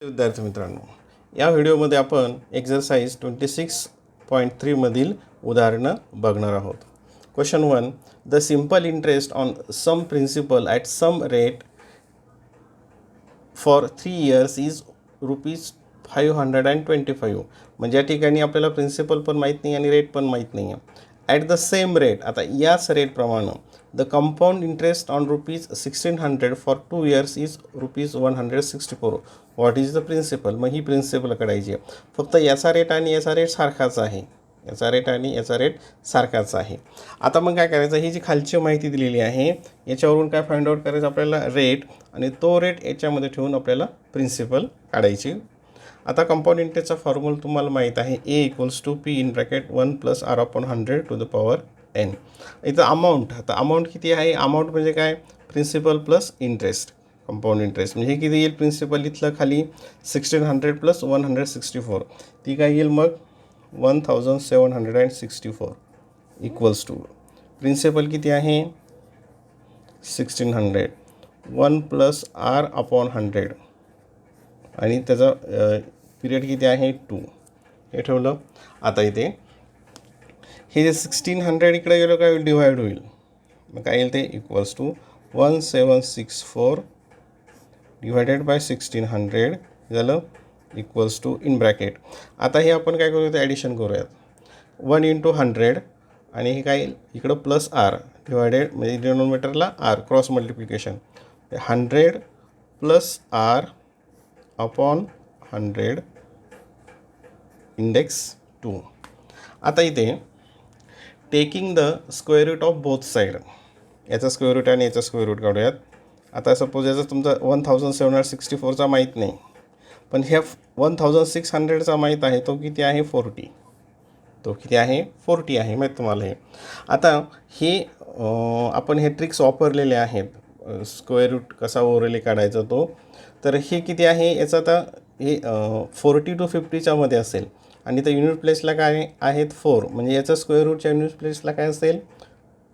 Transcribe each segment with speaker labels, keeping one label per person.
Speaker 1: विद्यार्थी मित्रांनो, या व्हिडिओमध्ये आपण एक्झरसाइज 26.3 मधील उदाहरणं बघणार आहोत. Question 1. The simple interest on some principal at some rate for 3 years is ₹525. म्हणजे या ठिकाणी आपल्याला प्रिन्सिपल पण माहीत नाही आणि रेट पण माहीत नाही आहे. ॲट द सेम रेट, आता याच रेटप्रमाणे the compound interest on ₹1600 for 2 years is ₹164. What is the principal. मग ही प्रिन्सिपल काढायची आहे. फक्त याचा रेट आणि याचा रेट सारखाच आहे. याचा रेट आणि याचा रेट सारखाच आहे. आता मग काय करायचं, ही जी खालची माहिती दिलेली आहे याच्यावरून काय फाइंड आउट करायचं आपल्याला, रेट, आणि तो रेट याच्यामध्ये ठेवून आपल्याला प्रिन्सिपल काढायची. आता कंपाऊंड इंटरेस्टचा फॉर्म्युला तुम्हाला माहीत आहे, A = P (1 + R/100 to the power n). इथं अमाऊंट, आता अमाऊंट किती आहे, अमाऊंट म्हणजे काय, principal plus interest, compound interest. म्हणजे हे किती येईल, प्रिन्सिपल इथलं खाली 1600 + 164, ती काय येईल मग 1764 इक्वल्स टू प्रिन्सिपल किती आहे 1600, 1 + R/100 आणि त्याचा पिरियड किती आहे 2, हे ठेवलं. आता इथे हे जे 1600 इकडे गेलं काय डिवाइड होईल, मग काय येईल ते इक्वल्स टू 1764 डिवायडेड बाय 1600 झालं इक्वल्स टू इन ब्रॅकेट. आता हे आपण काय करूया, ॲडिशन करूयात. 1 × 100 आणि हे काय येईल इकडं प्लस आर डिवायडेड, म्हणजे डिनोमिनेटरला R, cross multiplication, 100 + R/100 index 2. आता इथे taking the square root of both side, याचा स्क्वेअर रूट आणि याचा स्क्वेअर रूट काढूयात. आता सपोज याचा तुमचा 1764चा माहीत नाही, पण ह्या 1600चा माहीत आहे, तो किती आहे 40, तो किती आहे 40 आहे माहीत तुम्हाला हे. आता हे आपण हे ट्रिक्स वापरलेले आहेत, स्क्वेअर रूट कसा ओरली काढायचा तो. तर हे किती आहे याचं, आता हे 40 to 50च्या मध्ये असेल आणि तर युनिट प्लेसला काय आहेत 4, म्हणजे याचा स्क्वेअर रूटच्या युनिट प्लेसला काय असेल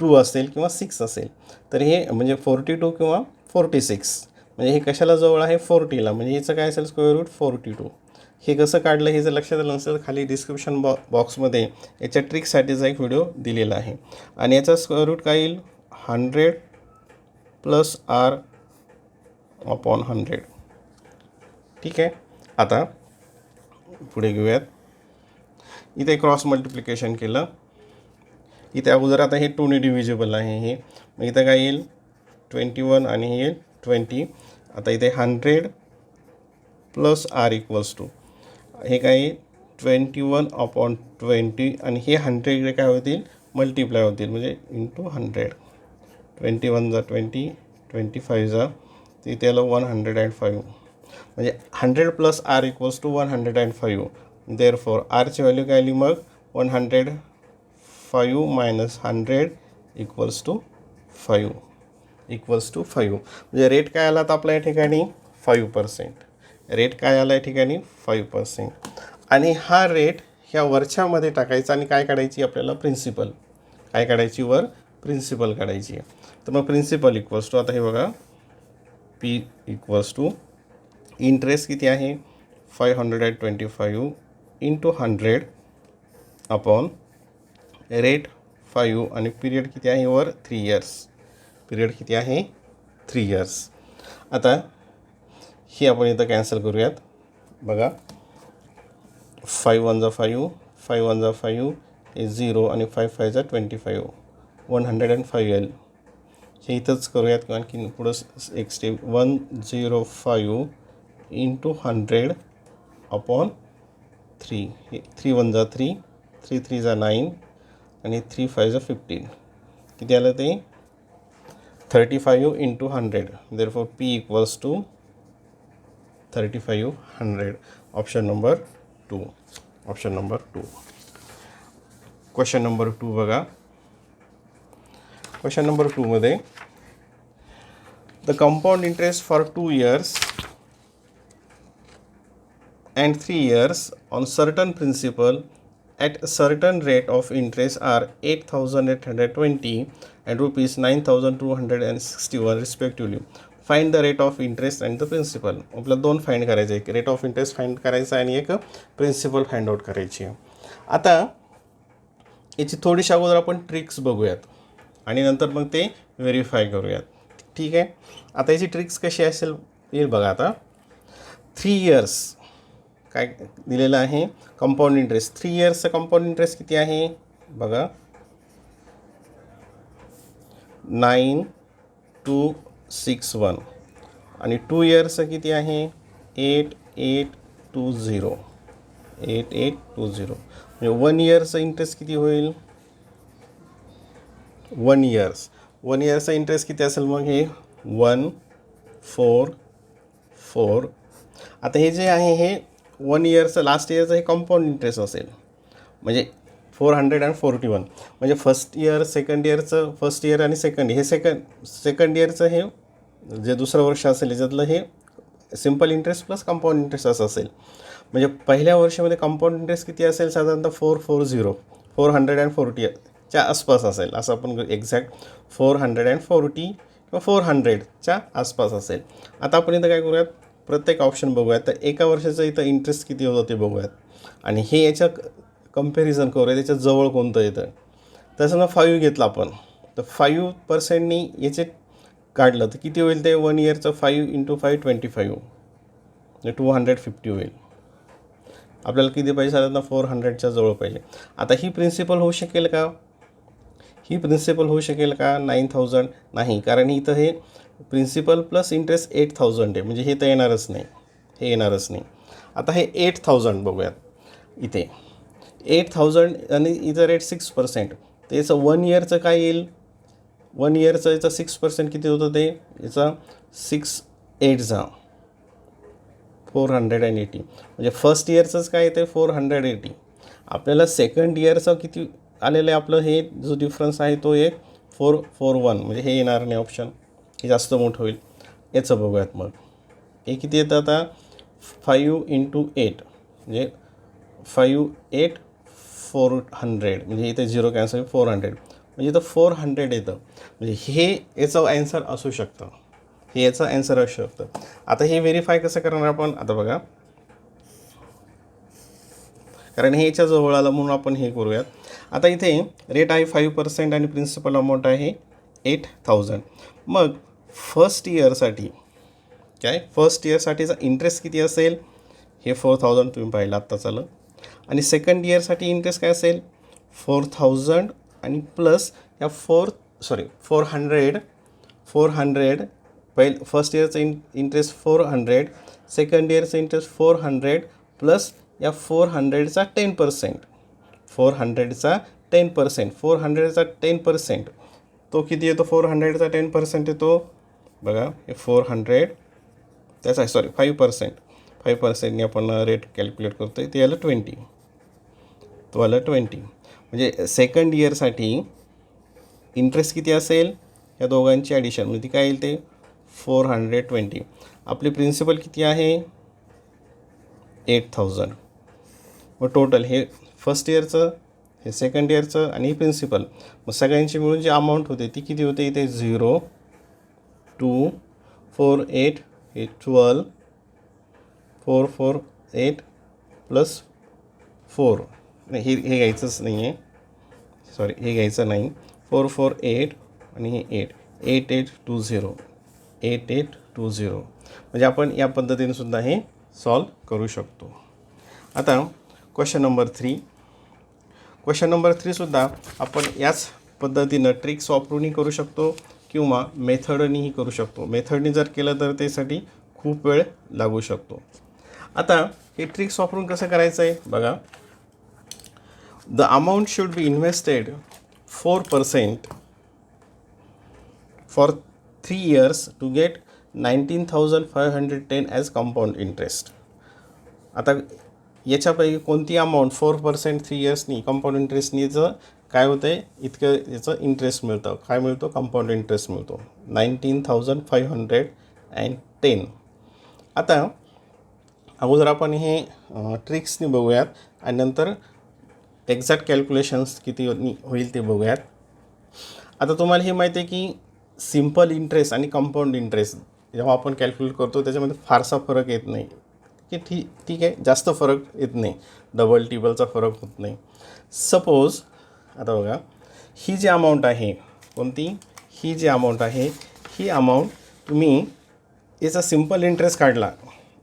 Speaker 1: 2 असेल किंवा 6 असेल. तर हे म्हणजे 42 किंवा 46, म्हणजे हे कशाला जवळ आहे 40ला, म्हणजे याचं काय असेल स्क्वेअर रूट 42. हे कसं काढलं हे जर लक्षात आलं नसेल, खाली डिस्क्रिप्शन बॉक्समध्ये याच्या ट्रिकसाठीचा एक व्हिडिओ दिलेला आहे. आणि याचा स्क्वेअर रूट काय येईल 100 + R/100. ठीक आहे. आता पुढे घेऊयात. इथे क्रॉस मल्टिप्लिकेशन केलं, इथे अगोदर आता हे 2ने डिव्हिजिबल आहे हे, मग इथं काय येईल 21 आणि हे येईल 20. आता इथे 100 + R इक्वल्स टू हे काय येईल 21/20 आणि हे 100 इकडे काय होतील मल्टिप्लाय होतील, म्हणजे इंटू 100. 21 × 20, 25 × तिथे आलं 105, म्हणजे 100 + R इक्वल्स टू 105. देअरफॉर आरची व्हॅल्यू काय आली मग 105 - 100 इक्वल्स टू 5, इक्वल्स टू 5. म्हणजे रेट काय आला तर आपल्या या ठिकाणी 5%. रेट काय आला या ठिकाणी 5%. आणि हा रेट ह्या वरच्यामध्ये टाकायचा आणि काय काढायची आपल्याला प्रिन्सिपल, काय काढायची वर प्रिन्सिपल काढायची आहे. तर मग प्रिन्सिपल इक्वल्स टू, आता हे बघा P इक्वल्स टू इंटरेस्ट किती आहे 525 × 100 अपॉन रेट 5 आणि पिरियड किती आहे वर 3 years, पिरियड किती आहे 3 years. आता ही आपण इथं कॅन्सल करूयात. बघा 5 × 1 = 5, 5 × 1 = 5 हे 0 आणि 5 × 5 = 25, 105 येईल. हे इथंच करूयात, आणखी पुढं एक स्टेप 105 × 100 अपॉन 3, हे 3 × 1 = 3, 3 × 3 = 9 आणि 3 × 5 = 15. किती आलं ते 35 × 100. Therefore P equals to 3500. Option number 2, option number 2. Question number 2 बघा. क्वेश्चन नंबर 2 मध्ये the compound interest for 2 years and 3 years on certain principal at a certain rate of interest are 8,820 and ₹9,261 respectively. Find the rate of interest and the principal. आपल्याला दोन find करायचे, एक rate of interest find करायचं आणि एक principal find out करायची आहे. आता याची थोडीशी अगोदर आपण ट्रिक्स बघूयात आणि नंतर मग ते व्हेरीफाय करूयात. ठीक आहे. आता याची ट्रिक्स कशी असेल येईल बघा. आता 3 इयर्स काय दिलेलं आहे, कंपाऊंड इंटरेस्ट. 3 इयर्सचं कंपाऊंड इंटरेस्ट किती आहे बघा, 9261 आणि 2 इयर्सचं किती आहे 8820. 8820 म्हणजे 1 इयरचं इंटरेस्ट किती होईल, 1 इयर्सचा इंटरेस्ट किती असेल मग हे 144. आता हे जे आहे हे 1 इयरचं लास्ट इयरचं हे कंपाऊंड इंटरेस्ट असेल, म्हणजे 441. म्हणजे फर्स्ट इयर सेकंड इयरचं, फर्स्ट इयर आणि सेकंड हे सेकंड इयरचं हे जे दुसरं वर्ष असेल याच्यातलं हे simple interest plus compound interest असं असेल. म्हणजे पहिल्या वर्षामध्ये कंपाऊंड इंटरेस्ट किती असेल साधारणतः 440च्या आसपास असेल, असं आपण एक्झॅक्ट 440 किंवा 400च्या आसपास असेल. आता आपण इथं काय करूयात, प्रत्येक ऑप्शन बघूयात. तर एका वर्षाचं इथं इंटरेस्ट किती होतं ते बघूयात आणि हे याच्या कंपॅरिझन करूया त्याच्या जवळ कोणतं येतं. तर समजा 5 घेतलं आपण, तर 5%नी याचे काढलं तर किती होईल ते 1 इयरचं 5 × 5 25 म्हणजे 250 होईल. आपल्याला किती पाहिजे साधारणतः 400च्या जवळ पाहिजे. आता ही प्रिन्सिपल होऊ शकेल का, ही प्रिन्सिपल होऊ शकेल का 9000 नाही, कारण इथं हे प्रिन्सिपल प्लस इंटरेस्ट 8000 आहे, म्हणजे हे तर येणारच नाही, हे येणारच नाही. आता हे 8000 बघूयात. इथे 8000 आणि इथं रेट 6%, तर याचं 1 इयरचं काय येईल, 1 इयरचं याचं 6% किती होतं ते, याचा 6 8 480. म्हणजे फर्स्ट इयरचंच काय येते 480. आपल्याला सेकंड इयरचं किती आलेलं आहे आपलं, हे जो डिफरन्स आहे तो एक 441, म्हणजे हे येणार नाही ऑप्शन, हे जास्त मोठं होईल. याचं बघूयात मग. हे किती येतं आता 5 × 8 म्हणजे 5 8 400, म्हणजे इथे 0 कॅन्सल 400, म्हणजे इथं 400 येतं. म्हणजे हे याचं ॲन्सर असू शकतं, हे याचं ॲन्सर असू शकतं. आता हे व्हेरीफाय कसं करणार आपण, आता बघा, कारण हे याच्या जवळ आलं म्हणून आपण हे करूयात. आता इथे रेट आहे 5% आणि प्रिन्सिपल अमाऊंट आहे 8000. मग फर्स्ट इयरसाठी काय, फर्स्ट इयरसाठीचा इंटरेस्ट किती असेल, हे 4000 तुम्ही पाहिलं आत्ता चालं. आणि सेकंड इयरसाठी इंटरेस्ट काय असेल 4000 आणि प्लस या 400 फर्स्ट इयरचं इंटरेस्ट 400, सेकंड इयरचं इंटरेस्ट 400 प्लस या 400चा 10%, 400चा 10%, तो किती येतो 400चा 10% येतो बघा, हे 400 त्याचा 5%ने आपण रेट कॅल्क्युलेट करतो आहे, ते आलं 20, तो आलं 20. म्हणजे सेकंड इयरसाठी इंटरेस्ट किती असेल, या दोघांची ॲडिशन म्हणजे काय येईल ते 420. आपली प्रिन्सिपल किती आहे 8000. मग टोटल हे फर्स्ट इयरचं, हे सेकंड इयरचं आणि हे प्रिन्सिपल, मग सगळ्यांची मिळून जी अमाऊंट होते ती किती होते इथे 0 2 4 8 हे 12 448 प्लस 4 नाही, हे घ्यायचंच नाही आहे, सॉरी हे घ्यायचं नाही, 448 आणि हे 8820 म्हणजे आपण या पद्धतीने सुद्धा हे सॉल्व करू शकतो. आता क्वेश्चन नंबर 3 सुद्धा आपण याच पद्धतीनं ट्रिक्स वापरूनही करू शकतो किंवा मेथडनीही करू शकतो. मेथडनी जर केलं तर त्यासाठी खूप वेळ लागू शकतो. आता हे ट्रिक्स वापरून कसं करायचं आहे बघा. The amount should be invested 4% for 3 years to get 19,510 as compound interest. आता याच्यापैकी कोणती अमाऊंट 4% 3 yearsनी कंपाऊंड इंटरेस्टनीचं काय होतं आहे, इतकं याचं इंटरेस्ट मिळतं. काय मिळतो, कंपाऊंड इंटरेस्ट मिळतो 19,510. आता अगोदर आपण हे ट्रिक्सनी बघूयात आणि नंतर एक्झॅक्ट कॅल्क्युलेशन्स किती होईल ते बघूयात. आता तुम्हाला हे माहिती आहे की सिम्पल इंटरेस्ट आणि कंपाऊंड इंटरेस्ट जेव्हा आपण कॅल्क्युलेट करतो त्याच्यामध्ये फारसा फरक येत नाही की ठीक आहे, जास्त फरक येत नाही, डबल टिबलचा फरक होत नाही. सपोज आता बघा, ही जी अमाऊंट आहे कोणती, ही जी अमाऊंट आहे ही अमाऊंट तुम्ही याचा सिम्पल इंटरेस्ट काढला,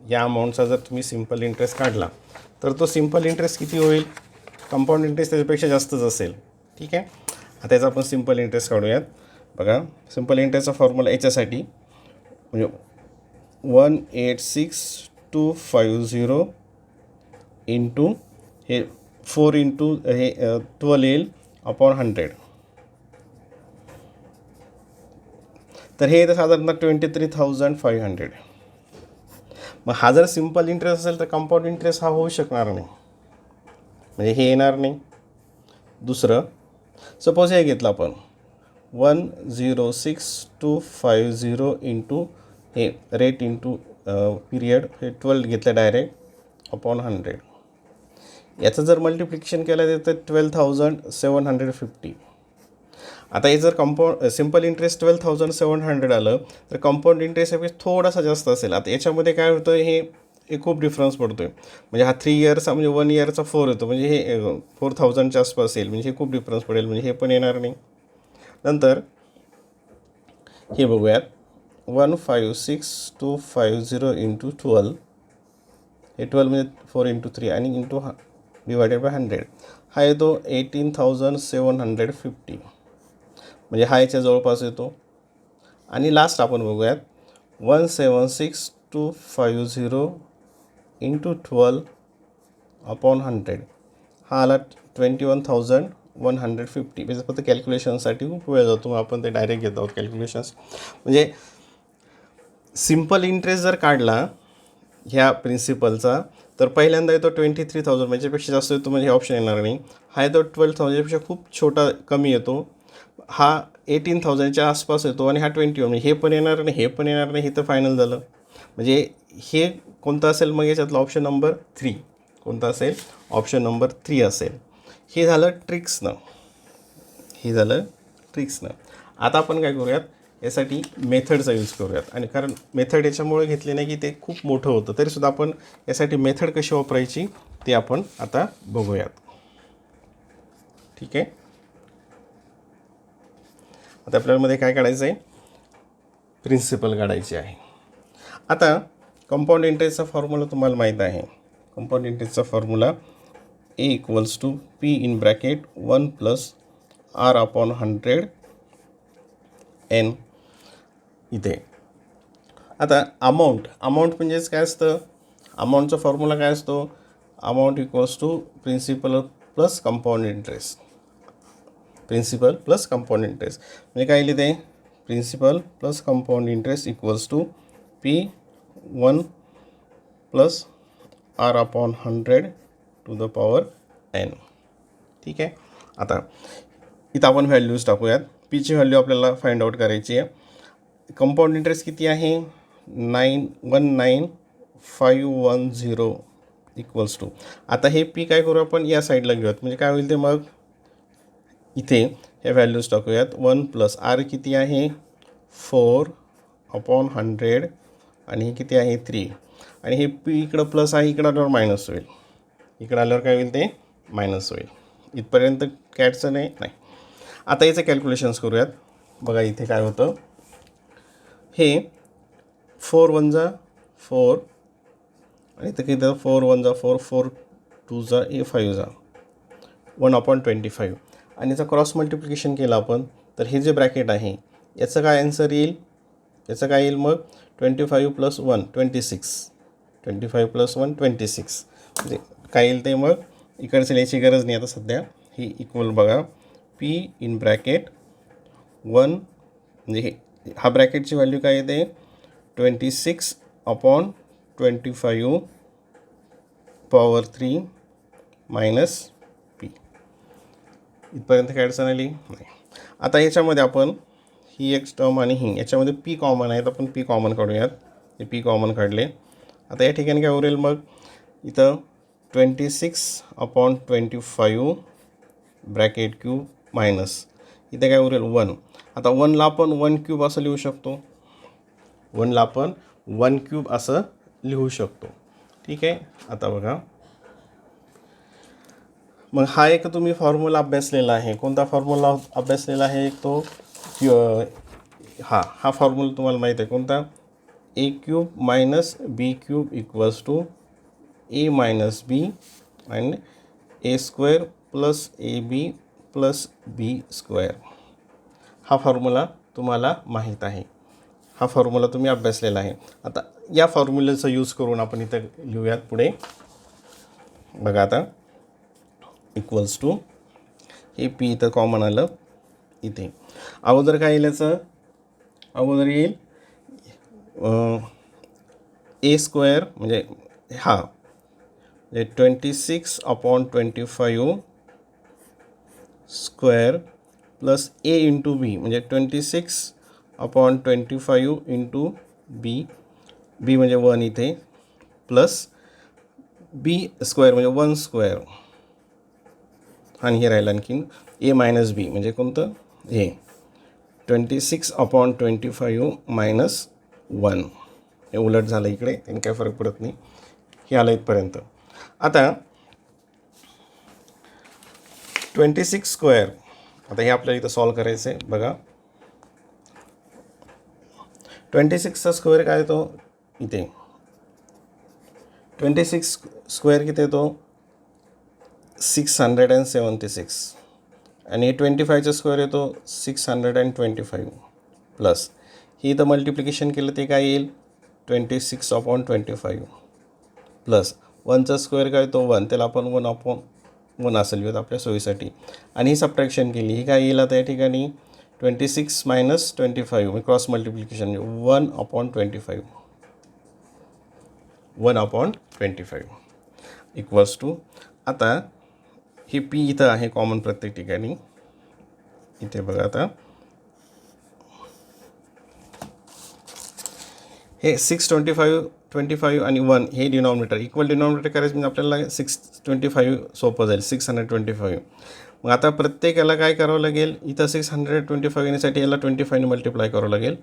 Speaker 1: या अमाऊंटचा जर तुम्ही सिम्पल इंटरेस्ट काढला तर तो सिम्पल इंटरेस्ट किती होईल, कंपाऊंड इंटरेस्ट त्याच्यापेक्षा जास्तच असेल. ठीक आहे, आता याचा आपण सिम्पल इंटरेस्ट काढूयात. बघा, सिम्पल इंटरेस्टचा फॉर्म्युला याच्यासाठी म्हणजे 186,250 इंटू हे 4 इंटू हे 12 येईल अपॉन 100. तर हे येतं साधारणतः 23,500. मग हा जर सिम्पल इंटरेस्ट असेल तर कंपाऊंड इंटरेस्ट हा होऊ शकणार नाही, म्हणजे हे येणार नाही. दुसरं, सपोज हे घेतलं आपण 106,250 इंटू हे रेट इंटू पिरियड, हे 12 घेतलं डायरेक्ट अपॉन 100. याचं जर मल्टिप्लिकेशन केलं तर 12,750. आता हे जर सिम्पल इंटरेस्ट 12,700 आलं तर कंपाऊंड इंटरेस्ट यापेक्षा थोडासा जास्त असेल. आता याच्यामध्ये काय होतं, हे खूप डिफरन्स पडतो आहे. म्हणजे हा 3 इयर्सचा म्हणजे 1 इयरचा 4 येतो, म्हणजे हे 4,000च्या आसपास येईल, म्हणजे हे खूप डिफरन्स पडेल, म्हणजे हे पण येणार नाही. नंतर हे बघूयात 156,250 इंटू 12, हे 12 म्हणजे 4 इंटू 3 आणि इंटू डिवायडेड बाय 100, हा येतो 18,750, म्हणजे हा याच्या जवळपास येतो. आणि लास्ट आपण बघूयात 176,250 इंटू 12 अपॉन 100, हा आला 21,150. म्हणजे फक्त कॅल्क्युलेशनसाठी खूप वेळ जातो, मग आपण ते डायरेक्ट घेत आहोत कॅल्क्युलेशन्स. म्हणजे सिम्पल इंटरेस्ट जर काढला ह्या प्रिन्सिपलचा तर पहिल्यांदा येतो 23,000, म्हणजे जास्त येतो, म्हणजे हे ऑप्शन येणार नाही. हा येतो 12,000पेक्षा खूप छोटा कमी येतो, हा 18,000च्या आसपास येतो, आणि हा 21, म्हणजे हे पण येणार नाही, हे पण येणार नाही, हे तर फायनल झालं. म्हणजे हे कोणतं असेल मग याच्यातलं, ऑप्शन नंबर 3. कोणतं असेल, ऑप्शन नंबर 3 असेल. हे झालं ट्रिक्सनं, आता आपण काय करूयात, यासाठी मेथडचा यूज करूयात. आणि कारण मेथड याच्यामुळे घेतली नाही की ते खूप मोठं होतं, तरीसुद्धा आपण यासाठी मेथड कशी वापरायची ते आपण आता बघूयात. ठीक आहे, आता आपल्यामध्ये काय काढायचं आहे, प्रिन्सिपल काढायची आहे. आता कंपाऊंड इंटरेस्टचा फॉर्म्युला तुम्हाला माहीत आहे. कंपाऊंड इंटरेस्टचा formula A equals to P in bracket 1 plus R upon 100 N. इथे आता अमाऊंट म्हणजेच काय असतं, अमाऊंटचा फॉर्म्युला काय असतो, amount equals to principal plus compound interest. Principal plus compound interest म्हणजे काय लिहिते, principal plus compound interest equals to P1 plus R upon 100 to the power N. ठीक आहे, आता इथं आपण व्हॅल्यूज टाकूयात. पीची व्हॅल्यू आपल्याला फाइंड आउट करायची आहे. कंपाऊंड इंटरेस्ट किती आहे, 19,510 इक्वल्स टू. आता हे पी काय करू आपण, या साईडला घेऊयात, म्हणजे काय होईल ते, मग इथे हे व्हॅल्यूज टाकूयात. 1 प्लस आर किती आहे 4 अपॉन 100, आणि हे किती आहे 3, आणि हे पी इकडं प्लस आहे, इकडं आल्यावर मायनस होईल, इकडं आल्यावर काय होईल ते मायनस होईल. इथपर्यंत कॅटचं नाही. आता याचं कॅल्क्युलेशन्स करूयात. बघा इथे काय होतं, हे 4 1 जा 4, आणि इथं किती 4 1 जा 4, 4 2 जा 5 जा 1/25, आणि याचं क्रॉस मल्टिप्लिकेशन केलं आपण तर हे जे ब्रॅकेट आहे याचं काय आन्सर येईल, मग 25 प्लस 1 26, 25 प्लस 1 26, म्हणजे काय येईल ते, मग इकडचं लिहायची गरज नाही आता सध्या. ही इक्वल बघा P इन ब्रॅकेट 1, म्हणजे हा ब्रॅकेटची व्हॅल्यू काय येते 26 अपॉन 25 पॉवर 3 मायनस P. इथपर्यंत काय अडचण आली नाही. आता याच्यामध्ये आपण ही एक टर्म आणि ही याच्यामध्ये P कॉमन आहेत, आपण P कॉमन काढूयात. हे P कॉमन काढले. आता या ठिकाणी काय उरेल, मग इथं 26 अपॉन 25 ब्रॅकेट क्यूब मायनस इथे काय उरेल 1. आता 1ला आपण 1 क्यूब असं लिहू शकतो, 1ला आपण 1 क्यूब असं लिहू शकतो. ठीक आहे. आता बघा, मग हा एक तुम्ही फॉर्म्युला अभ्यासलेला आहे. कोणता फॉर्म्युला अभ्यासलेला आहे? तो हा फॉर्म्युला तुम्हाला माहीत आहे कोणता? A cube minus B cube equals to A minus B and A square plus A B plus B square. हा फॉर्म्युला तुम्हाला माहीत आहे. हा फॉर्म्युला तुम्ही अभ्यासलेला आहे. आता या फॉर्म्युलेचा यूज करून आपण इथं लिहूयात पुढे. बघा आता, इक्वल्स टू हे पी इथं कॉमन आलं. इथे अगोदर काय येईल याचं? अगोदर येईल ए स्क्वेअर म्हणजे हा 26/25 स्क्वेअर प्लस ए इंटू बी म्हणजे 26/25 इंटू बी. बी म्हणजे 1 इथे प्लस बी स्क्वेअर म्हणजे 1 स्क्वेअर आणि हे राहिलं आणखीन ए मायनस बी म्हणजे कोणतं? हे 26/25 मायनस 1. हे उलट झालं इकडे, त्यांनी काय फरक पडत नाही. हे आलं इथपर्यंत. आता 26 स्क्वेअर, आता हे आपल्याला इथं सॉल्व करायचं आहे. बघा 26चा स्क्वेअर काय येतो? इथे 26 स्क्वेअर किती येतो? 676 आणि 25चा स्क्वेअर येतो 625 प्लस ही इथं मल्टिप्लिकेशन केलं ते काय येईल? 26/25 प्लस 1चा स्क्वेअर काय येतो? 1, त्याला आपण 1/1 असं लिहूयात आपल्या सोयीसाठी. आणि ही सबट्रॅक्शन केली, ही काय येईल आता या ठिकाणी? 26 minus 25 cross multiplication 1/25 1/25 equals to. आता हे पी इथं आहे कॉमन प्रत्येक ठिकाणी. इथे बघा आता हे 625 आणि 1 हे डिनॉमिनेटर इक्वल डिनॉमिनेटर करायचं म्हणजे आपल्याला 625 सोपं जाईल. 625. मग आता प्रत्येकाला काय करावं लागेल? इथं 625 येण्यासाठी याला 25ने मल्टिप्लाय करावं लागेल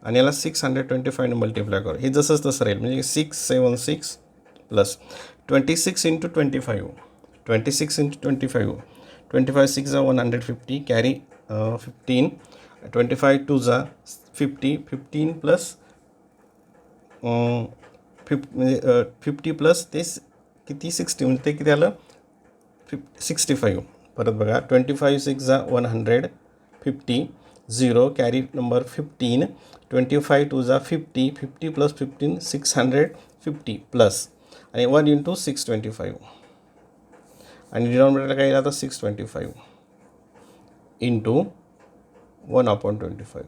Speaker 1: आणि याला 625ने मल्टिप्लाय करावं. हे जसंच तसं राहील म्हणजे 676 प्लस 26 इंटू 25 26 इंटू 25 25 6 जा 150 कॅरी 15 25 2 जा 50 15 प्लस 50 प्लस ते किती 60 म्हणजे ते किती आलं 65. परत बघा 25 6 जा 150 0 कॅरी नंबर 15 25 2 जा 50 50 प्लस 15 650 प्लस आणि 1 इंटू 625 आणि डिनॉमिनेटर काय येईल आता 625 इंटू 1/25.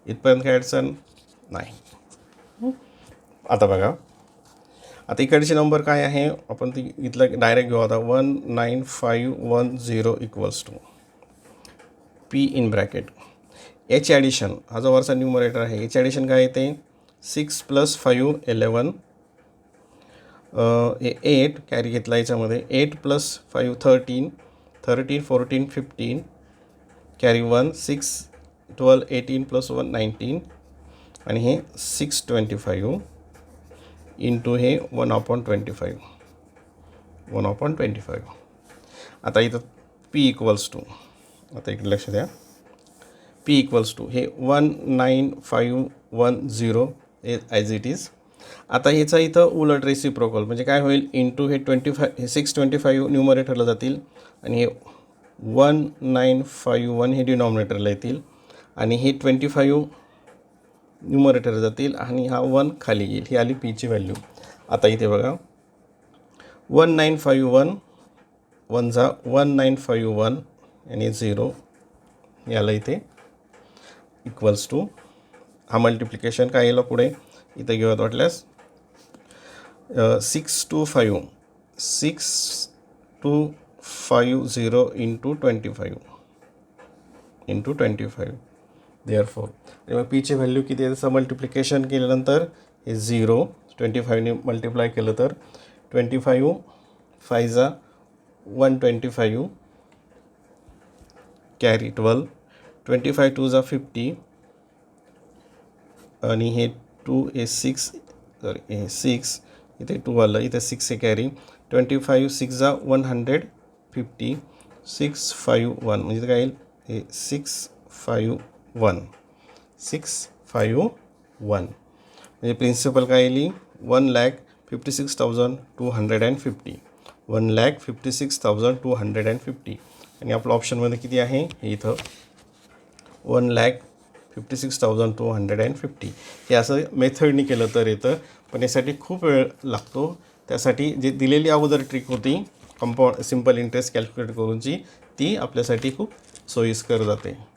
Speaker 1: इथपर्यंत काय अडचण नाही. आता बघा, आता इकडचे नंबर काय आहे आपण ती इथलं डायरेक्ट घेऊ. आता 19510 equals to P in bracket H addition, हा जो वरचा न्यूमरेटर आहे. एच ॲडिशन काय येते? 6 + 5 11 8 कॅरी घेतला याच्यामध्ये 8 + 5 13 13 14 15 कॅरी 1 6 12 18 + 1 19 आणि हे 625 इंटू हे 1/25 1/25. आता इथं पी इक्वल्स टू, आता इकडे लक्ष द्या, पी इक्वल्स टू हे 19510 ॲज इट इज. आता ह्याचा इथं उलट रेसिप्रोकल म्हणजे काय होईल? इंटू हे 25 हे 625 न्यूमरेटरला जातील आणि हे 1951 हे डिनॉमिनेटरला येतील आणि हे 25 न्यूमरेटर जातील आणि हा 1 खाली येईल. ही आली पीची व्हॅल्यू. आता इथे बघा 1951 1 जा 1951 आणि 0 याला इथे इक्वल्स टू हा मल्टिप्लिकेशन काय येईल पुढे इथे घेऊयात वाटल्यास 625 6250 इंटू 25 देअरफॉर. आणि मग पीची व्हॅल्यू किती आहे? तसं मल्टिप्लिकेशन केल्यानंतर हे 0 25ने मल्टिप्लाय केलं तर 25 5 जा 125 कॅरी 12 25 2 जा 50 आणि हे 2 सॉरी हे 6 इथे 2 आलं, इथे 6 आहे कॅरी. 25 6 जा 150 651 म्हणजे काय येईल हे 651 म्हणजे प्रिन्सिपल काय येईल 1,56,250 1,56,250 आणि आपलं ऑप्शनमध्ये किती आहे हे इथं 1,56,250. हे असं मेथडनी केलं तर येतं, पण यासाठी खूप वेळ लागतो. त्यासाठी जे दिलेली अगोदर ट्रिक होती कंपाऊंड सिम्पल इंटरेस्ट कॅल्क्युलेट करूनची, ती आपल्यासाठी खूप सोयीस्कर जाते.